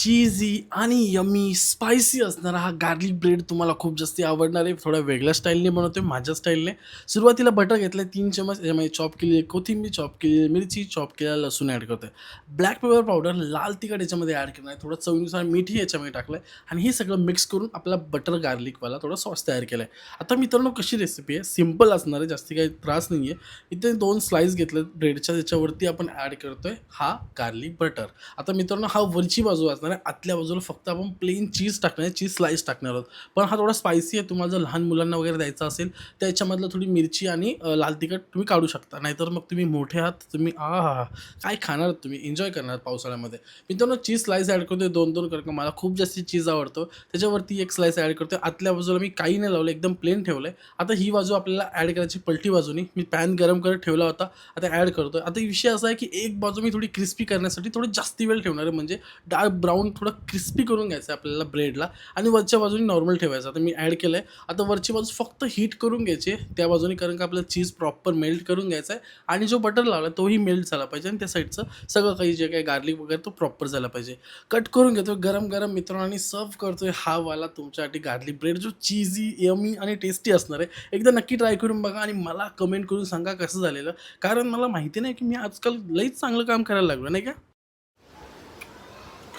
चीझी आणि yummy spicy असणारा हा गार्लिक ब्रेड तुम्हाला खूप जास्त आवडणार आहे. थोड्या वेगळ्या स्टाईलने बनवतोय, माझ्या स्टाईलने. सुरुवातीला बटर घेतलं 3 चमच, त्याच्यामध्ये चॉप केलेली कोथिंबीर, चॉप केलेली मिरची, चॉप केलेला लसूण ॲड करतोय. ब्लॅक पेपर पावडर, लाल तिखट याच्यामध्ये ॲड करणार आहे. थोडं चवीनुसार मीठही याच्यामध्ये टाकलं आहे आणि हे सगळं मिक्स करून आपला बटर गार्लिकवाला थोडा सॉस तयार केला आहे. आता मित्रांनो, कशी रेसिपी आहे, सिंपल असणार आहे, जास्ती काही त्रास नाही आहे. इथे 2 स्लाईस घेतलेत ब्रेडच्या, त्याच्यावरती आपण ॲड करतोय हा गार्लिक बटर. आता मित्रांनो, हा वरची बाजू असणार आहे. आतल्या बाजूला फक्त आपण प्लेन चीज टाकणार आहे, चीज स्लाइस टाकणार आहोत. पण हा थोडा स्पायसी आहे. तुम्हाला जर लहान मुलांना वगैरे द्यायचा असेल, तर याच्यामधलं थोडी मिरची आणि लाल तिखट तुम्ही काढू शकता. नाहीतर मग तुम्ही मोठे आहात, तुम्ही आहाहा! काय खाणार आहात तुम्ही, एन्जॉय करणार आहात पावसाळ्यामध्ये. मित्रांनो, चीज स्लाइस ॲड करतोय 2-2 कारण का मला खूप जास्त चीज आवडतो. त्याच्यावरती एक स्लाइस ॲड करतोय. आतल्या बाजूला मी काही नाही लावलं, एकदम प्लेन ठेवलंय. आता ही बाजू आपल्याला ॲड करायची पलटी बाजूनी. मी पॅन गरम करत ठेवला होता. आता ॲड करतोय. आता विषय असा आहे, की एक बाजू मी थोडी क्रिस्पी करण्यासाठी थोडी जास्ती वेळ ठेवणार आहे. म्हणजे डार्क ब्राऊन थोडं क्रिस्पी करून घ्यायचं आहे आपल्याला ब्रेडला आणि वरच्या बाजूने नॉर्मल ठेवायचं. आता मी ॲड केलं आहे. आता वरची बाजू फक्त हीट करून घ्यायची आहे त्या बाजूने, कारण का आपल्याला चीज प्रॉपर मेल्ट करून घ्यायचा आहे आणि जो बटर लावला तोही मेल्ट झाला पाहिजे आणि त्या साईडचं सगळं काही जे काही गार्लिक वगैरे तो प्रॉपर झाला पाहिजे. कट करून घेतो गरम-गरम मित्रांनो आणि सर्व्ह करतोय हा वाला तुमच्यासाठी गार्लिक ब्रेड, जो चीझी, यम्मी आणि टेस्टी असणार आहे. एकदा नक्की ट्राय करून बघा आणि मला कमेंट करून सांगा कसं झालेलं. कारण मला माहिती नाही, की मी आजकाल लईच चांगलं काम करायला लागलो, नाही का?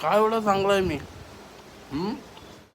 काय एवढं चांगलं आहे मी?